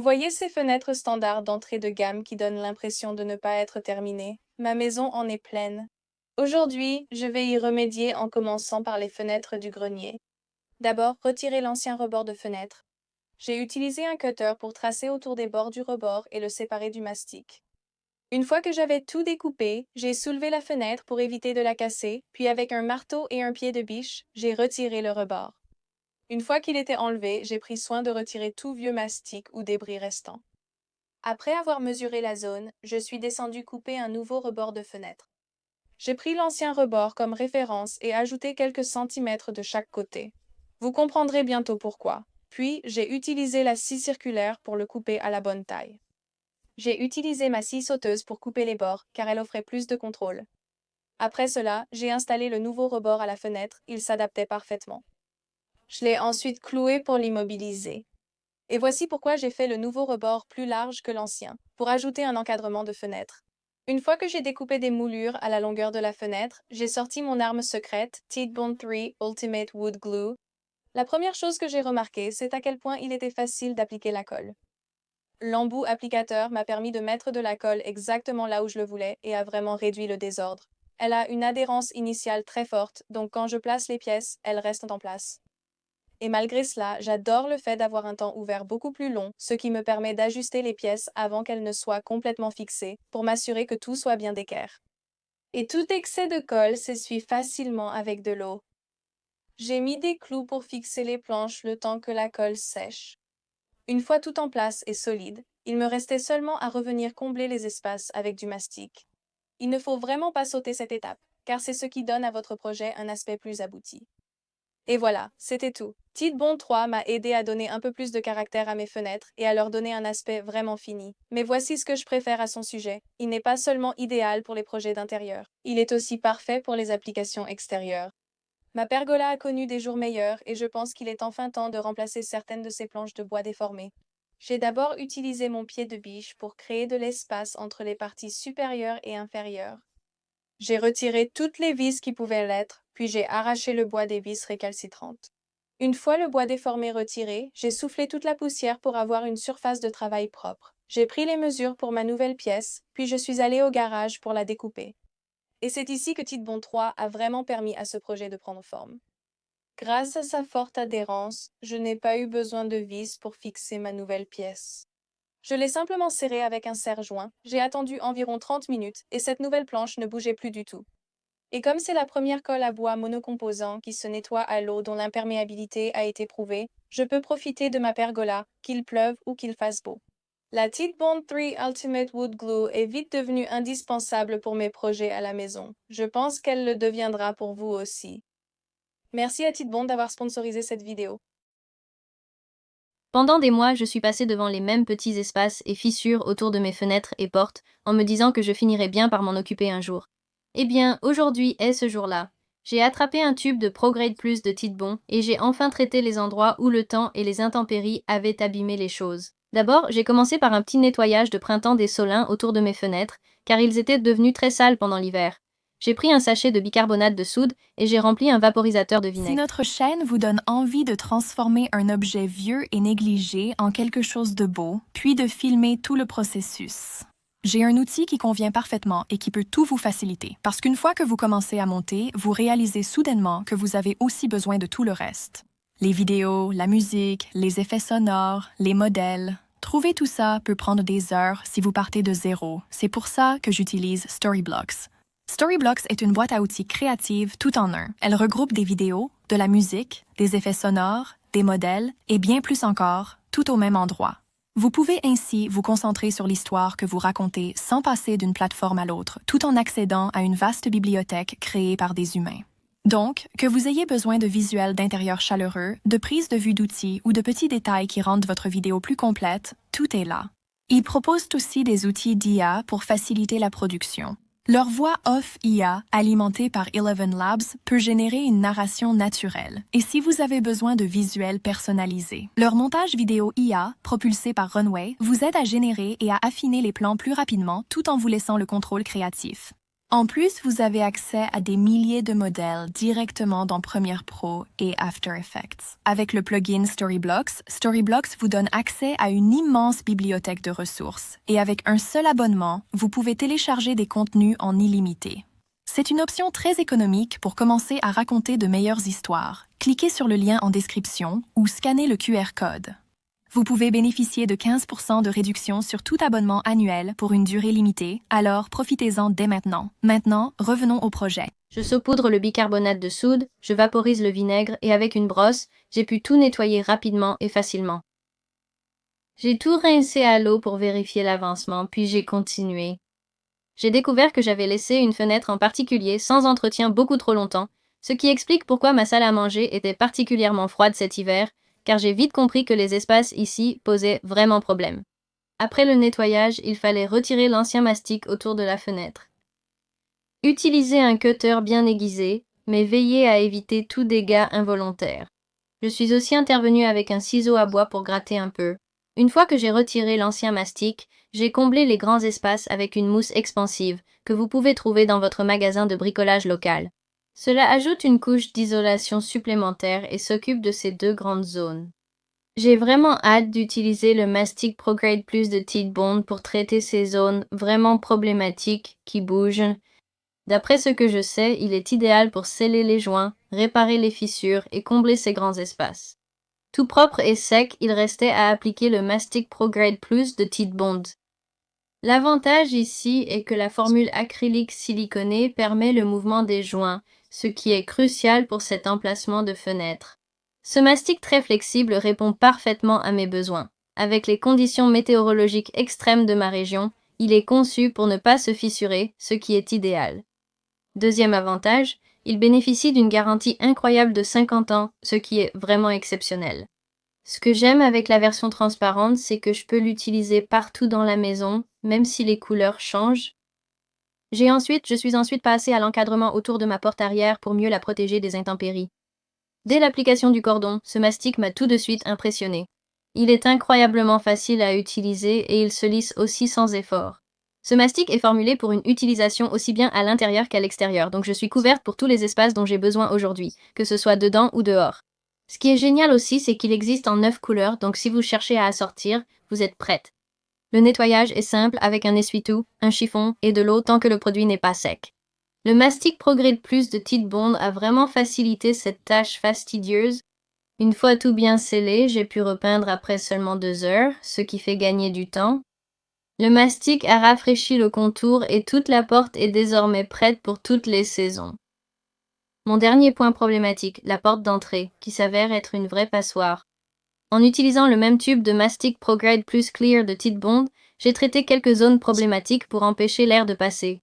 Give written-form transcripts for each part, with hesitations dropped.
voyez ces fenêtres standards d'entrée de gamme qui donnent l'impression de ne pas être terminées? Ma maison en est pleine. Aujourd'hui, je vais y remédier en commençant par les fenêtres du grenier. D'abord, retirer l'ancien rebord de fenêtre. J'ai utilisé un cutter pour tracer autour des bords du rebord et le séparer du mastic. Une fois que j'avais tout découpé, j'ai soulevé la fenêtre pour éviter de la casser, puis avec un marteau et un pied de biche, j'ai retiré le rebord. Une fois qu'il était enlevé, j'ai pris soin de retirer tout vieux mastic ou débris restant. Après avoir mesuré la zone, je suis descendu couper un nouveau rebord de fenêtre. J'ai pris l'ancien rebord comme référence et ajouté quelques centimètres de chaque côté. Vous comprendrez bientôt pourquoi. Puis, j'ai utilisé la scie circulaire pour le couper à la bonne taille. J'ai utilisé ma scie sauteuse pour couper les bords, car elle offrait plus de contrôle. Après cela, j'ai installé le nouveau rebord à la fenêtre, il s'adaptait parfaitement. Je l'ai ensuite cloué pour l'immobiliser. Et voici pourquoi j'ai fait le nouveau rebord plus large que l'ancien, pour ajouter un encadrement de fenêtre. Une fois que j'ai découpé des moulures à la longueur de la fenêtre, j'ai sorti mon arme secrète, Titebond 3 Ultimate Wood Glue. La première chose que j'ai remarqué, c'est à quel point il était facile d'appliquer la colle. L'embout applicateur m'a permis de mettre de la colle exactement là où je le voulais et a vraiment réduit le désordre. Elle a une adhérence initiale très forte, donc quand je place les pièces, elles restent en place. Et malgré cela, j'adore le fait d'avoir un temps ouvert beaucoup plus long, ce qui me permet d'ajuster les pièces avant qu'elles ne soient complètement fixées, pour m'assurer que tout soit bien d'équerre. Et tout excès de colle s'essuie facilement avec de l'eau. J'ai mis des clous pour fixer les planches le temps que la colle sèche. Une fois tout en place et solide, il me restait seulement à revenir combler les espaces avec du mastic. Il ne faut vraiment pas sauter cette étape, car c'est ce qui donne à votre projet un aspect plus abouti. Et voilà, c'était tout. Titebond 3 m'a aidé à donner un peu plus de caractère à mes fenêtres et à leur donner un aspect vraiment fini. Mais voici ce que je préfère à son sujet. Il n'est pas seulement idéal pour les projets d'intérieur, il est aussi parfait pour les applications extérieures. Ma pergola a connu des jours meilleurs et je pense qu'il est enfin temps de remplacer certaines de ces planches de bois déformées. J'ai d'abord utilisé mon pied de biche pour créer de l'espace entre les parties supérieures et inférieures. J'ai retiré toutes les vis qui pouvaient l'être, puis j'ai arraché le bois des vis récalcitrantes. Une fois le bois déformé retiré, j'ai soufflé toute la poussière pour avoir une surface de travail propre. J'ai pris les mesures pour ma nouvelle pièce, puis je suis allée au garage pour la découper. Et c'est ici que Titebond 3 a vraiment permis à ce projet de prendre forme. Grâce à sa forte adhérence, je n'ai pas eu besoin de vis pour fixer ma nouvelle pièce. Je l'ai simplement serré avec un serre-joint, j'ai attendu environ 30 minutes et cette nouvelle planche ne bougeait plus du tout. Et comme c'est la première colle à bois monocomposant qui se nettoie à l'eau dont l'imperméabilité a été prouvée, je peux profiter de ma pergola, qu'il pleuve ou qu'il fasse beau. La Titebond 3 Ultimate Wood Glue est vite devenue indispensable pour mes projets à la maison. Je pense qu'elle le deviendra pour vous aussi. Merci à Titebond d'avoir sponsorisé cette vidéo. Pendant des mois, je suis passée devant les mêmes petits espaces et fissures autour de mes fenêtres et portes, en me disant que je finirais bien par m'en occuper un jour. Eh bien, aujourd'hui est ce jour-là. J'ai attrapé un tube de ProGrade Plus de Titebond et j'ai enfin traité les endroits où le temps et les intempéries avaient abîmé les choses. D'abord, j'ai commencé par un petit nettoyage de printemps des solins autour de mes fenêtres, car ils étaient devenus très sales pendant l'hiver. J'ai pris un sachet de bicarbonate de soude et j'ai rempli un vaporisateur de Si vinaigre. notre chaîne vous donne envie de transformer un objet vieux et négligé en quelque chose de beau, puis de filmer tout le processus, j'ai un outil qui convient parfaitement et qui peut tout vous faciliter. Parce qu'une fois que vous commencez à monter, vous réalisez soudainement que vous avez aussi besoin de tout le reste. Les vidéos, la musique, les effets sonores, les modèles. Trouver tout ça peut prendre des heures si vous partez de zéro. C'est pour ça que j'utilise Storyblocks. Storyblocks est une boîte à outils créative tout en un. Elle regroupe des vidéos, de la musique, des effets sonores, des modèles et bien plus encore, tout au même endroit. Vous pouvez ainsi vous concentrer sur l'histoire que vous racontez sans passer d'une plateforme à l'autre, tout en accédant à une vaste bibliothèque créée par des humains. Donc, que vous ayez besoin de visuels d'intérieur chaleureux, de prises de vue d'outils ou de petits détails qui rendent votre vidéo plus complète, tout est là. Ils proposent aussi des outils d'IA pour faciliter la production. Leur voix off IA, alimentée par Eleven Labs, peut générer une narration naturelle. Et si vous avez besoin de visuels personnalisés, leur montage vidéo IA, propulsé par Runway, vous aide à générer et à affiner les plans plus rapidement tout en vous laissant le contrôle créatif. En plus, vous avez accès à des milliers de modèles directement dans Premiere Pro et After Effects. Avec le plugin Storyblocks, Storyblocks vous donne accès à une immense bibliothèque de ressources. Et avec un seul abonnement, vous pouvez télécharger des contenus en illimité. C'est une option très économique pour commencer à raconter de meilleures histoires. Cliquez sur le lien en description ou scannez le QR code. Vous pouvez bénéficier de 15% de réduction sur tout abonnement annuel pour une durée limitée, alors profitez-en dès maintenant. Maintenant, revenons au projet. Je saupoudre le bicarbonate de soude, je vaporise le vinaigre et avec une brosse, j'ai pu tout nettoyer rapidement et facilement. J'ai tout rincé à l'eau pour vérifier l'avancement, puis j'ai continué. J'ai découvert que j'avais laissé une fenêtre en particulier sans entretien beaucoup trop longtemps, ce qui explique pourquoi ma salle à manger était particulièrement froide cet hiver, car j'ai vite compris que les espaces ici posaient vraiment problème. Après le nettoyage, il fallait retirer l'ancien mastic autour de la fenêtre. Utilisez un cutter bien aiguisé, mais veillez à éviter tout dégât involontaire. Je suis aussi intervenue avec un ciseau à bois pour gratter un peu. Une fois que j'ai retiré l'ancien mastic, j'ai comblé les grands espaces avec une mousse expansive que vous pouvez trouver dans votre magasin de bricolage local. Cela ajoute une couche d'isolation supplémentaire et s'occupe de ces deux grandes zones. J'ai vraiment hâte d'utiliser le mastic ProGrade Plus de Titebond pour traiter ces zones vraiment problématiques qui bougent. D'après ce que je sais, il est idéal pour sceller les joints, réparer les fissures et combler ces grands espaces. Tout propre et sec, il restait à appliquer le mastic ProGrade Plus de Titebond. L'avantage ici est que la formule acrylique siliconée permet le mouvement des joints, ce qui est crucial pour cet emplacement de fenêtre. Ce mastic très flexible répond parfaitement à mes besoins. Avec les conditions météorologiques extrêmes de ma région, il est conçu pour ne pas se fissurer, ce qui est idéal. Deuxième avantage, il bénéficie d'une garantie incroyable de 50 ans, ce qui est vraiment exceptionnel. Ce que j'aime avec la version transparente, c'est que je peux l'utiliser partout dans la maison, même si les couleurs changent. Je suis ensuite passée à l'encadrement autour de ma porte arrière pour mieux la protéger des intempéries. Dès l'application du cordon, ce mastic m'a tout de suite impressionné. Il est incroyablement facile à utiliser et il se lisse aussi sans effort. Ce mastic est formulé pour une utilisation aussi bien à l'intérieur qu'à l'extérieur, donc je suis couverte pour tous les espaces dont j'ai besoin aujourd'hui, que ce soit dedans ou dehors. Ce qui est génial aussi, c'est qu'il existe en 9 couleurs, donc si vous cherchez à assortir, vous êtes prête. Le nettoyage est simple avec un essuie-tout, un chiffon et de l'eau tant que le produit n'est pas sec. Le mastic ProGrade Plus de Titebond a vraiment facilité cette tâche fastidieuse. Une fois tout bien scellé, j'ai pu repeindre après seulement 2 heures, ce qui fait gagner du temps. Le mastic a rafraîchi le contour et toute la porte est désormais prête pour toutes les saisons. Mon dernier point problématique, la porte d'entrée, qui s'avère être une vraie passoire. En utilisant le même tube de mastic ProGrade Plus Clear de Titebond, j'ai traité quelques zones problématiques pour empêcher l'air de passer.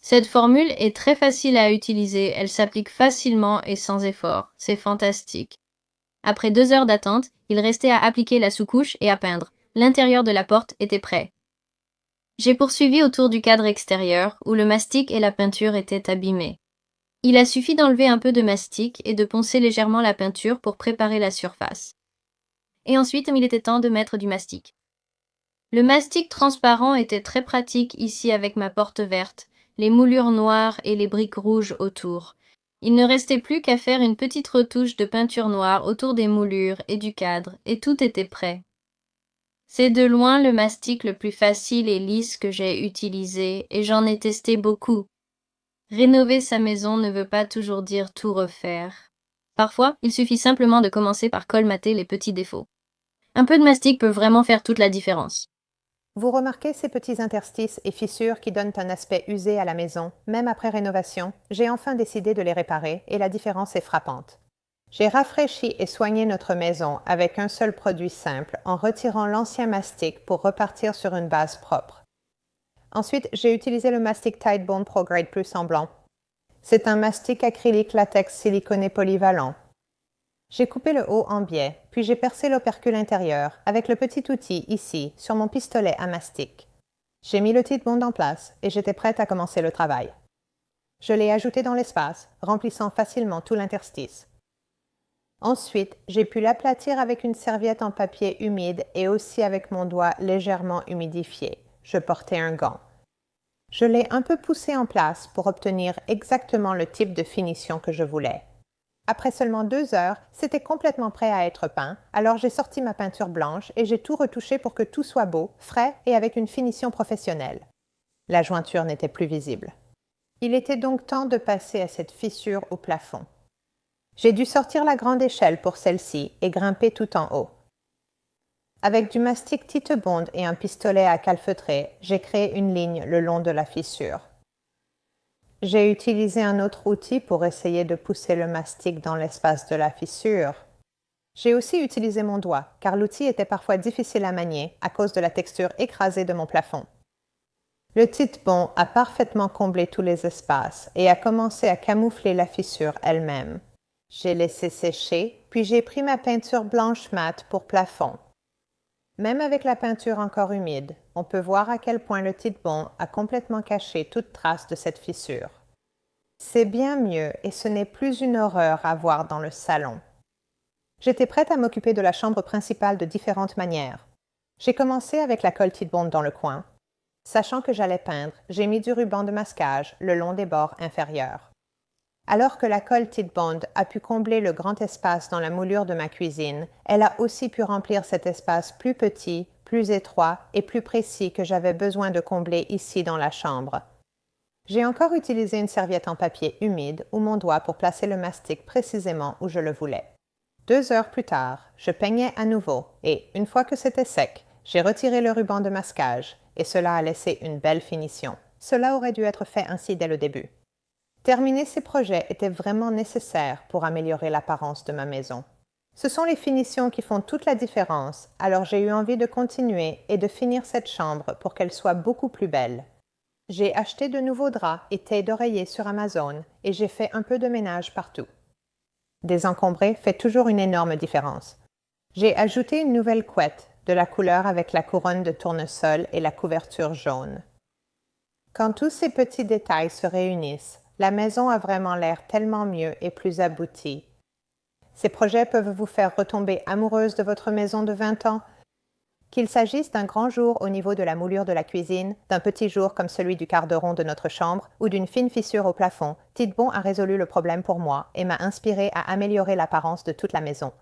Cette formule est très facile à utiliser, elle s'applique facilement et sans effort. C'est fantastique. Après 2 heures d'attente, il restait à appliquer la sous-couche et à peindre. L'intérieur de la porte était prêt. J'ai poursuivi autour du cadre extérieur, où le mastic et la peinture étaient abîmés. Il a suffi d'enlever un peu de mastic et de poncer légèrement la peinture pour préparer la surface. Et ensuite, il était temps de mettre du mastic. Le mastic transparent était très pratique ici avec ma porte verte, les moulures noires et les briques rouges autour. Il ne restait plus qu'à faire une petite retouche de peinture noire autour des moulures et du cadre, et tout était prêt. C'est de loin le mastic le plus facile et lisse que j'ai utilisé, et j'en ai testé beaucoup. Rénover sa maison ne veut pas toujours dire tout refaire. Parfois, il suffit simplement de commencer par colmater les petits défauts. Un peu de mastic peut vraiment faire toute la différence. Vous remarquez ces petits interstices et fissures qui donnent un aspect usé à la maison, même après rénovation? J'ai enfin décidé de les réparer et la différence est frappante. J'ai rafraîchi et soigné notre maison avec un seul produit simple en retirant l'ancien mastic pour repartir sur une base propre. Ensuite, j'ai utilisé le mastic Titebond ProGrade Plus en blanc. C'est un mastic acrylique latex siliconé polyvalent. J'ai coupé le haut en biais, puis j'ai percé l'opercule intérieur avec le petit outil ici sur mon pistolet à mastic. J'ai mis le Titebond en place et j'étais prête à commencer le travail. Je l'ai ajouté dans l'espace, remplissant facilement tout l'interstice. Ensuite, j'ai pu l'aplatir avec une serviette en papier humide et aussi avec mon doigt légèrement humidifié. Je portais un gant. Je l'ai un peu poussé en place pour obtenir exactement le type de finition que je voulais. Après seulement 2 heures, c'était complètement prêt à être peint, alors j'ai sorti ma peinture blanche et j'ai tout retouché pour que tout soit beau, frais et avec une finition professionnelle. La jointure n'était plus visible. Il était donc temps de passer à cette fissure au plafond. J'ai dû sortir la grande échelle pour celle-ci et grimper tout en haut. Avec du mastic Titebond et un pistolet à calfeutrer, j'ai créé une ligne le long de la fissure. J'ai utilisé un autre outil pour essayer de pousser le mastic dans l'espace de la fissure. J'ai aussi utilisé mon doigt, car l'outil était parfois difficile à manier à cause de la texture écrasée de mon plafond. Le Titebond a parfaitement comblé tous les espaces et a commencé à camoufler la fissure elle-même. J'ai laissé sécher, puis j'ai pris ma peinture blanche mat pour plafond. Même avec la peinture encore humide, on peut voir à quel point le Titebond a complètement caché toute trace de cette fissure. C'est bien mieux et ce n'est plus une horreur à voir dans le salon. J'étais prête à m'occuper de la chambre principale de différentes manières. J'ai commencé avec la colle Titebond dans le coin. Sachant que j'allais peindre, j'ai mis du ruban de masquage le long des bords inférieurs. Alors que la colle Titebond a pu combler le grand espace dans la moulure de ma cuisine, elle a aussi pu remplir cet espace plus petit, plus étroit et plus précis que j'avais besoin de combler ici dans la chambre. J'ai encore utilisé une serviette en papier humide ou mon doigt pour placer le mastic précisément où je le voulais. 2 heures plus tard, je peignais à nouveau et, une fois que c'était sec, j'ai retiré le ruban de masquage et cela a laissé une belle finition. Cela aurait dû être fait ainsi dès le début. Terminer ces projets était vraiment nécessaire pour améliorer l'apparence de ma maison. Ce sont les finitions qui font toute la différence, alors j'ai eu envie de continuer et de finir cette chambre pour qu'elle soit beaucoup plus belle. J'ai acheté de nouveaux draps et tailles d'oreiller sur Amazon et j'ai fait un peu de ménage partout. Désencombrer fait toujours une énorme différence. J'ai ajouté une nouvelle couette, de la couleur avec la couronne de tournesol et la couverture jaune. Quand tous ces petits détails se réunissent, la maison a vraiment l'air tellement mieux et plus aboutie. Ces projets peuvent vous faire retomber amoureuse de votre maison de 20 ans. Qu'il s'agisse d'un grand jour au niveau de la moulure de la cuisine, d'un petit jour comme celui du quart de rond de notre chambre ou d'une fine fissure au plafond, Titebond a résolu le problème pour moi et m'a inspiré à améliorer l'apparence de toute la maison.